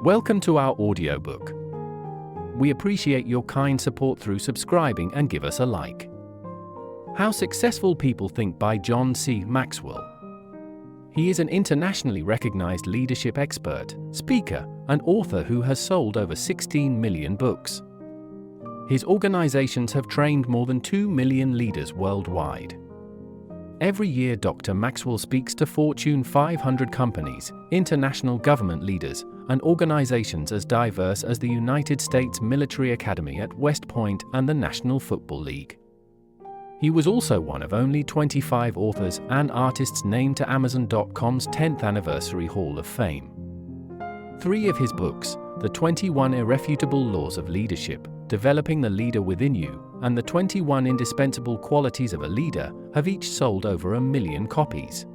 Welcome to our audiobook. We appreciate your kind support through subscribing and give us a like. How Successful People Think by John C. Maxwell. He is an internationally recognized leadership expert, speaker, and author who has sold over 16 million books. His organizations have trained more than 2 million leaders worldwide. Every year, Dr. Maxwell speaks to Fortune 500 companies, international government leaders, and organizations as diverse as the United States Military Academy at West Point and the National Football League. He was also one of only 25 authors and artists named to Amazon.com's 10th Anniversary Hall of Fame. 3 of his books, The 21 Irrefutable Laws of Leadership, Developing the Leader Within You, and The 21 Indispensable Qualities of a Leader, have each sold over 1 million copies.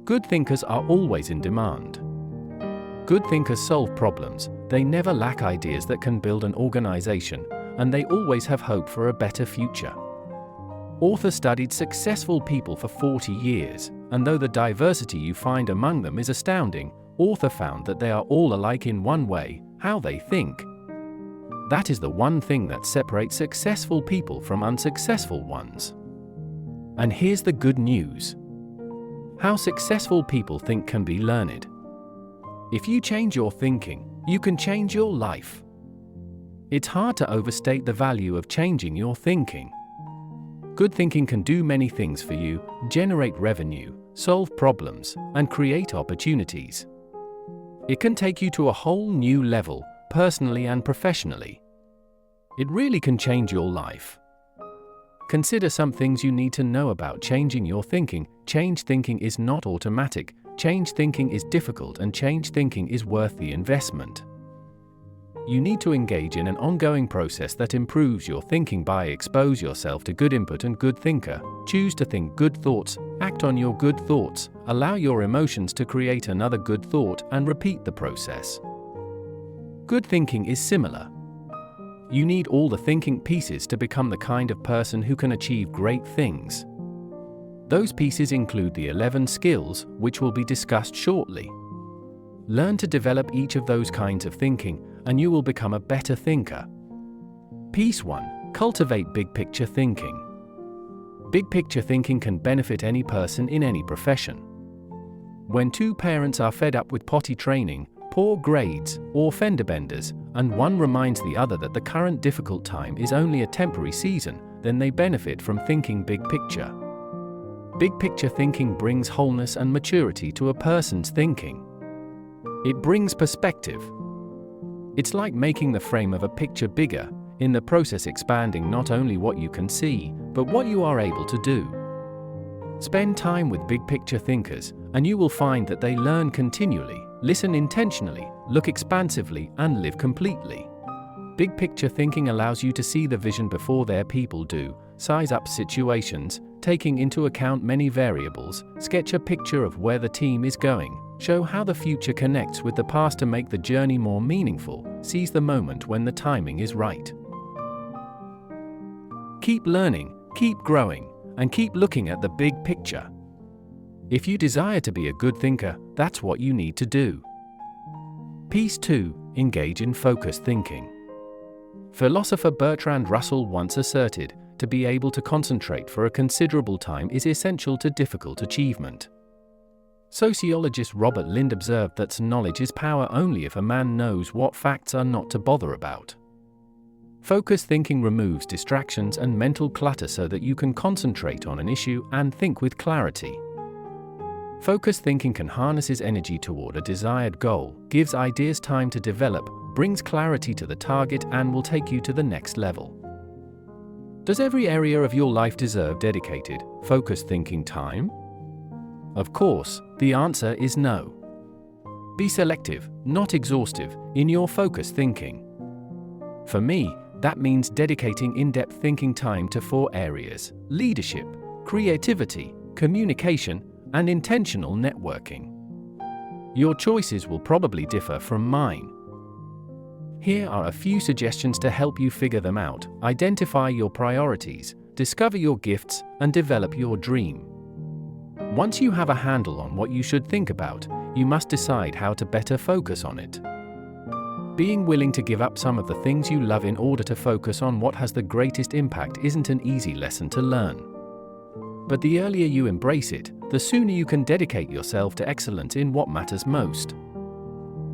Good thinkers are always in demand. Good thinkers solve problems, they never lack ideas that can build an organization, and they always have hope for a better future. Author studied successful people for 40 years, and though the diversity you find among them is astounding, author found that they are all alike in one way: how they think. That is the one thing that separates successful people from unsuccessful ones. And here's the good news. How successful people think can be learned. If you change your thinking, you can change your life. It's hard to overstate the value of changing your thinking. Good thinking can do many things for you: generate revenue, solve problems, and create opportunities. It can take you to a whole new level, personally and professionally. It really can change your life. Consider some things you need to know about changing your thinking. Change thinking is not automatic. Change thinking is difficult, and change thinking is worth the investment. You need to engage in an ongoing process that improves your thinking by expose yourself to good input and good thinker. Choose to think good thoughts, act on your good thoughts, allow your emotions to create another good thought, and repeat the process. Good thinking is similar. You need all the thinking pieces to become the kind of person who can achieve great things. Those pieces include the 11 skills, which will be discussed shortly. Learn to develop each of those kinds of thinking, and you will become a better thinker. Piece 1. Cultivate big picture thinking. Big picture thinking can benefit any person in any profession. When 2 parents are fed up with potty training, poor grades, or fender benders, and one reminds the other that the current difficult time is only a temporary season, then they benefit from thinking big picture. Big picture thinking brings wholeness and maturity to a person's thinking. It brings perspective. It's like making the frame of a picture bigger, in the process expanding not only what you can see, but what you are able to do. Spend time with big picture thinkers, and you will find that they learn continually, listen intentionally, look expansively, and live completely. Big picture thinking allows you to see the vision before their people do, size up situations, taking into account many variables, sketch a picture of where the team is going, show how the future connects with the past to make the journey more meaningful, seize the moment when the timing is right. Keep learning, keep growing, and keep looking at the big picture. If you desire to be a good thinker, that's what you need to do. Piece 2. Engage in focused thinking. Philosopher Bertrand Russell once asserted, to be able to concentrate for a considerable time is essential to difficult achievement. Sociologist Robert Lind observed that knowledge is power only if a man knows what facts are not to bother about. Focused thinking removes distractions and mental clutter so that you can concentrate on an issue and think with clarity. Focused thinking can harness his energy toward a desired goal, gives ideas time to develop, brings clarity to the target, and will take you to the next level. Does every area of your life deserve dedicated, focused thinking time? Of course, the answer is no. Be selective, not exhaustive, in your focused thinking. For me, that means dedicating in-depth thinking time to 4 areas: leadership, creativity, communication, and intentional networking. Your choices will probably differ from mine. Here are a few suggestions to help you figure them out: identify your priorities, discover your gifts, and develop your dream. Once you have a handle on what you should think about, you must decide how to better focus on it. Being willing to give up some of the things you love in order to focus on what has the greatest impact isn't an easy lesson to learn. But the earlier you embrace it, the sooner you can dedicate yourself to excellence in what matters most.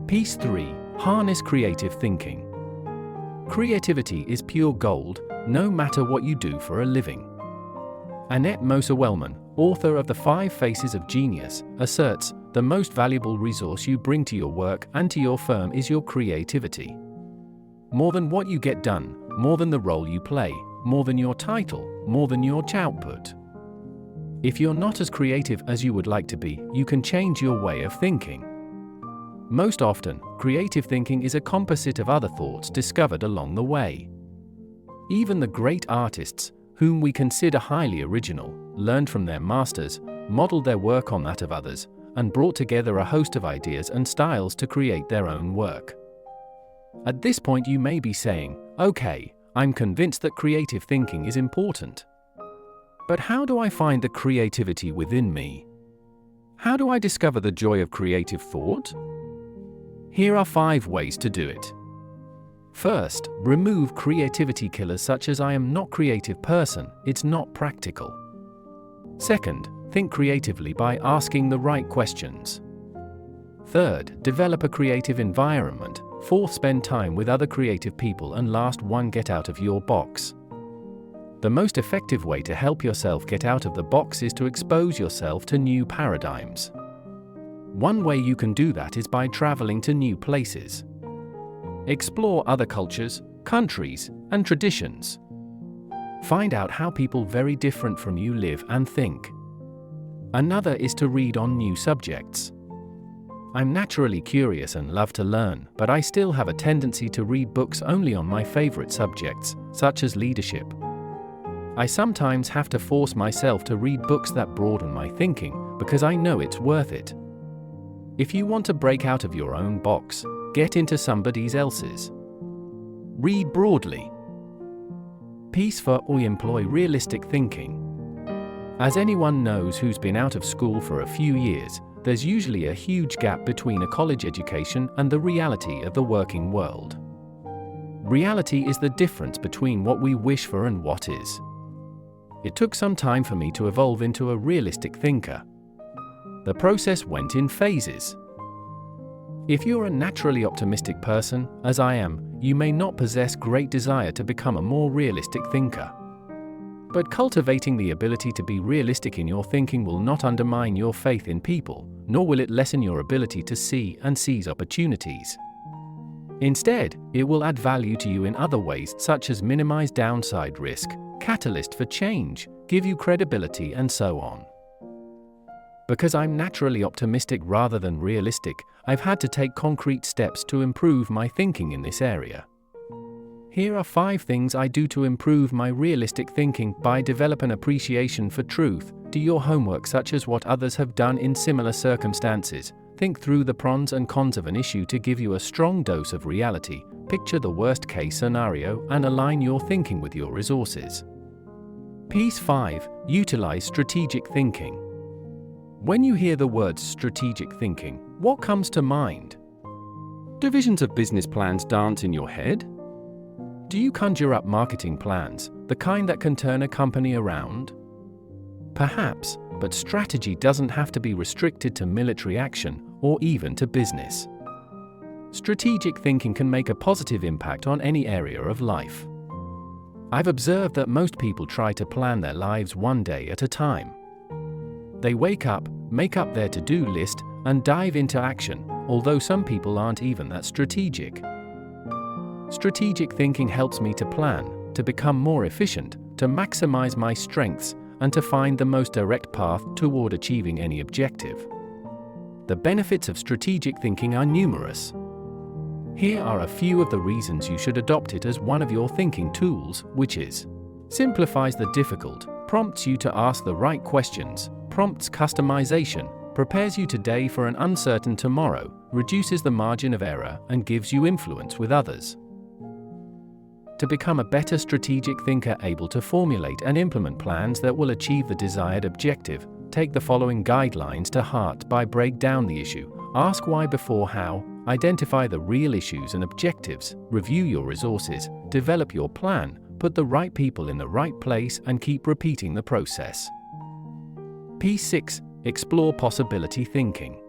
Piece 3. Harness creative thinking. Creativity is pure gold, no matter what you do for a living. Annette Moser-Wellman, author of The 5 Faces of Genius, asserts, the most valuable resource you bring to your work and to your firm is your creativity. More than what you get done, more than the role you play, more than your title, more than your output. If you're not as creative as you would like to be, you can change your way of thinking. Most often, creative thinking is a composite of other thoughts discovered along the way. Even the great artists, whom we consider highly original, learned from their masters, modeled their work on that of others, and brought together a host of ideas and styles to create their own work. At this point you may be saying, okay, I'm convinced that creative thinking is important. But how do I find the creativity within me? How do I discover the joy of creative thought? Here are 5 ways to do it. First, remove creativity killers such as I am not creative person, it's not practical. Second, think creatively by asking the right questions. Third, develop a creative environment. Fourth, spend time with other creative people. And last one, get out of your box. The most effective way to help yourself get out of the box is to expose yourself to new paradigms. One way you can do that is by traveling to new places. Explore other cultures, countries, and traditions. Find out how people very different from you live and think. Another is to read on new subjects. I'm naturally curious and love to learn, but I still have a tendency to read books only on my favorite subjects, such as leadership. I sometimes have to force myself to read books that broaden my thinking, because I know it's worth it. If you want to break out of your own box, get into somebody else's. Read broadly. Piece 4. Employ realistic thinking. As anyone knows who's been out of school for a few years, there's usually a huge gap between a college education and the reality of the working world. Reality is the difference between what we wish for and what is. It took some time for me to evolve into a realistic thinker. The process went in phases. If you're a naturally optimistic person, as I am, you may not possess great desire to become a more realistic thinker. But cultivating the ability to be realistic in your thinking will not undermine your faith in people, nor will it lessen your ability to see and seize opportunities. Instead, it will add value to you in other ways, such as minimize downside risk, catalyst for change, give you credibility, and so on. Because I'm naturally optimistic rather than realistic, I've had to take concrete steps to improve my thinking in this area. Here are 5 things I do to improve my realistic thinking. By develop an appreciation for truth. Do your homework such as what others have done in similar circumstances. Think through the pros and cons of an issue to give you a strong dose of reality. Picture the worst case scenario and align your thinking with your resources. Piece 5. Utilize strategic thinking. When you hear the words strategic thinking, what comes to mind? Do visions of business plans dance in your head? Do you conjure up marketing plans, the kind that can turn a company around? Perhaps, but strategy doesn't have to be restricted to military action or even to business. Strategic thinking can make a positive impact on any area of life. I've observed that most people try to plan their lives one day at a time. They wake up, make up their to-do list, and dive into action, although some people aren't even that strategic. Strategic thinking helps me to plan, to become more efficient, to maximize my strengths, and to find the most direct path toward achieving any objective. The benefits of strategic thinking are numerous. Here are a few of the reasons you should adopt it as one of your thinking tools, which is: simplifies the difficult, prompts you to ask the right questions, prompts customization, prepares you today for an uncertain tomorrow, reduces the margin of error, and gives you influence with others. To become a better strategic thinker able to formulate and implement plans that will achieve the desired objective, take the following guidelines to heart. Break down the issue. Ask why before how, Identify the real issues and objectives, review your resources, develop your plan, put the right people in the right place, and keep repeating the process. Piece 6. Explore possibility thinking.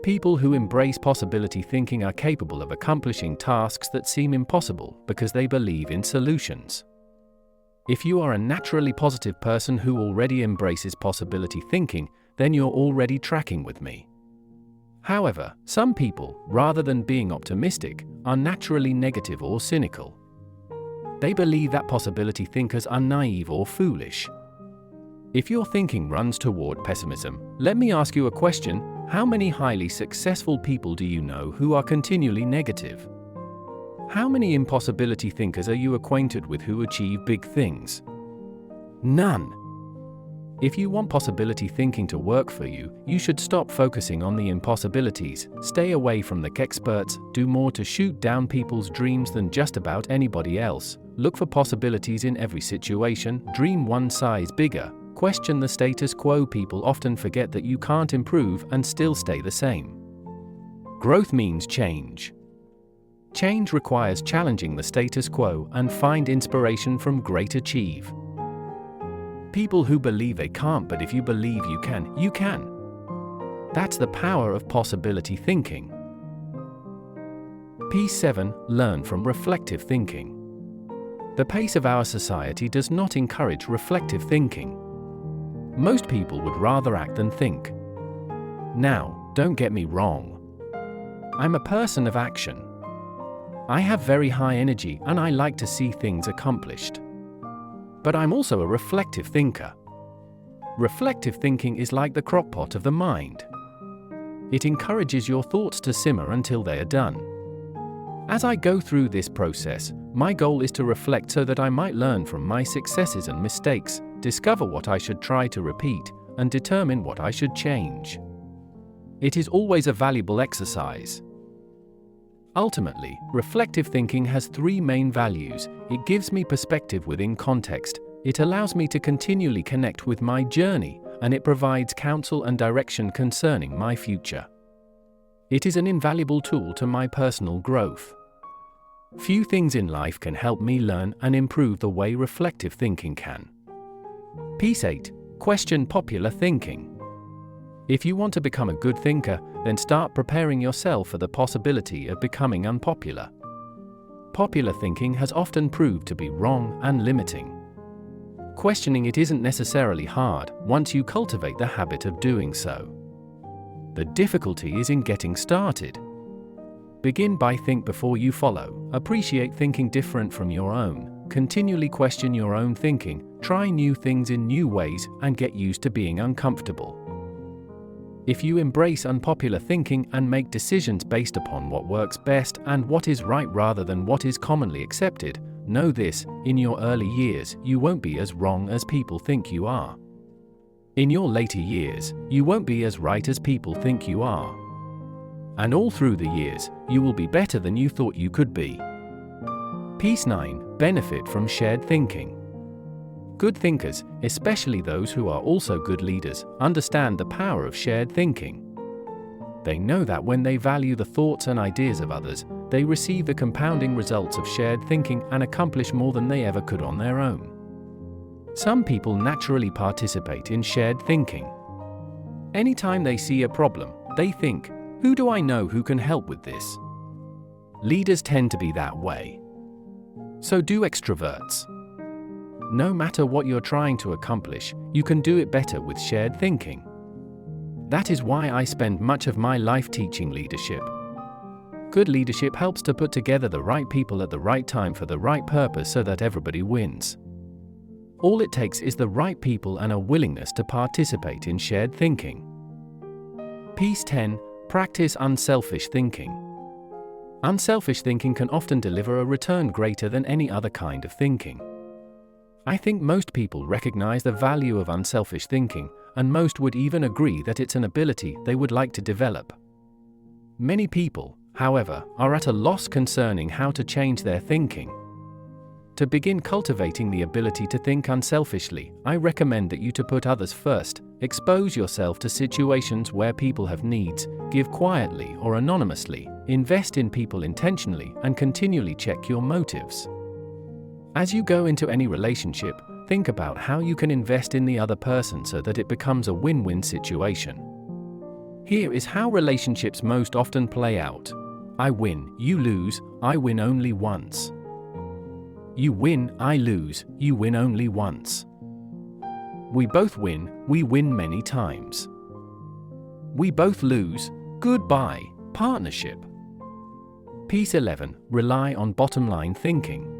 People who embrace possibility thinking are capable of accomplishing tasks that seem impossible because they believe in solutions. If you are a naturally positive person who already embraces possibility thinking, then you're already tracking with me. However, some people, rather than being optimistic, are naturally negative or cynical. They believe that possibility thinkers are naive or foolish. If your thinking runs toward pessimism, let me ask you a question: how many highly successful people do you know who are continually negative? How many impossibility thinkers are you acquainted with who achieve big things? None. If you want possibility thinking to work for you, you should stop focusing on the impossibilities, stay away from the experts, do more to shoot down people's dreams than just about anybody else, look for possibilities in every situation, dream one size bigger, question the status quo. People often forget that you can't improve and still stay the same. Growth means change. Change requires challenging the status quo and find inspiration from great achieve. People who believe they can't, but if you believe you can, you can. That's the power of possibility thinking. Piece 7. Learn from reflective thinking. The pace of our society does not encourage reflective thinking. Most people would rather act than think. Now, don't get me wrong. I'm a person of action. I have very high energy and I like to see things accomplished. But I'm also a reflective thinker. Reflective thinking is like the crockpot of the mind. It encourages your thoughts to simmer until they are done. As I go through this process, my goal is to reflect so that I might learn from my successes and mistakes, discover what I should try to repeat, and determine what I should change. It is always a valuable exercise. Ultimately, reflective thinking has three main values. It gives me perspective within context, it allows me to continually connect with my journey, and it provides counsel and direction concerning my future. It is an invaluable tool to my personal growth. Few things in life can help me learn and improve the way reflective thinking can. Piece 8. Question popular thinking. If you want to become a good thinker, then start preparing yourself for the possibility of becoming unpopular. Popular thinking has often proved to be wrong and limiting. Questioning it isn't necessarily hard once you cultivate the habit of doing so. The difficulty is in getting started. Begin by think before you follow, appreciate thinking different from your own, continually question your own thinking, try new things in new ways, and get used to being uncomfortable. If you embrace unpopular thinking and make decisions based upon what works best and what is right rather than what is commonly accepted, know this: in your early years, you won't be as wrong as people think you are. In your later years, you won't be as right as people think you are. And all through the years, you will be better than you thought you could be. Piece 9. Benefit from shared thinking. Good thinkers, especially those who are also good leaders, understand the power of shared thinking. They know that when they value the thoughts and ideas of others, they receive the compounding results of shared thinking and accomplish more than they ever could on their own. Some people naturally participate in shared thinking. Anytime they see a problem, they think, "Who do I know who can help with this?" Leaders tend to be that way. So do extroverts. No matter what you're trying to accomplish, you can do it better with shared thinking. That is why I spend much of my life teaching leadership. Good leadership helps to put together the right people at the right time for the right purpose so that everybody wins. All it takes is the right people and a willingness to participate in shared thinking. Piece 10. Practice unselfish thinking. Unselfish thinking can often deliver a return greater than any other kind of thinking. I think most people recognize the value of unselfish thinking, and most would even agree that it's an ability they would like to develop. Many people, however, are at a loss concerning how to change their thinking. To begin cultivating the ability to think unselfishly, I recommend that you to put others first, expose yourself to situations where people have needs, give quietly or anonymously, invest in people intentionally, and continually check your motives. As you go into any relationship, think about how you can invest in the other person so that it becomes a win-win situation. Here is how relationships most often play out. I win, you lose, I win only once. You win, I lose, you win only once. We both win, we win many times. We both lose, goodbye, partnership. Piece 11. Rely on bottom line thinking.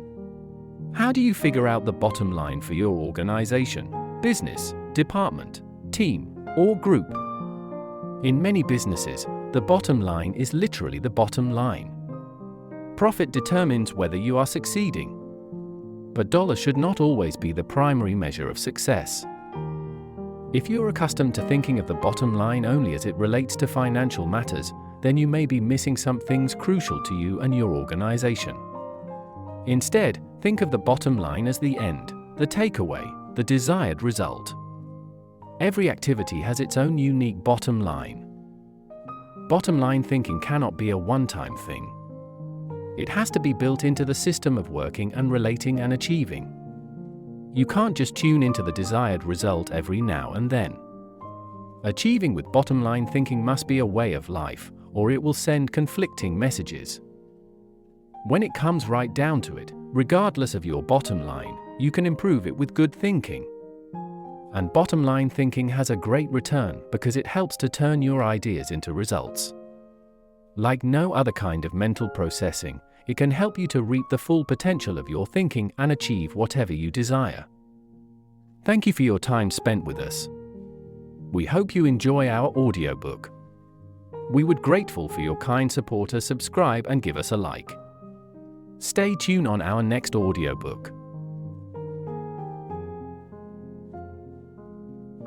How do you figure out the bottom line for your organization, business, department, team, or group? In many businesses, the bottom line is literally the bottom line. Profit determines whether you are succeeding. But dollar should not always be the primary measure of success. If you're accustomed to thinking of the bottom line only as it relates to financial matters, then you may be missing some things crucial to you and your organization. Instead, think of the bottom line as the end, the takeaway, the desired result. Every activity has its own unique bottom line. Bottom line thinking cannot be a one-time thing. It has to be built into the system of working and relating and achieving. You can't just tune into the desired result every now and then. Achieving with bottom line thinking must be a way of life, or it will send conflicting messages. When it comes right down to it, regardless of your bottom line, you can improve it with good thinking. And bottom line thinking has a great return because it helps to turn your ideas into results. Like no other kind of mental processing, it can help you to reap the full potential of your thinking and achieve whatever you desire. Thank you for your time spent with us. We hope you enjoy our audiobook. We would be grateful for your kind support. Subscribe and give us a like. Stay tuned on our next audiobook.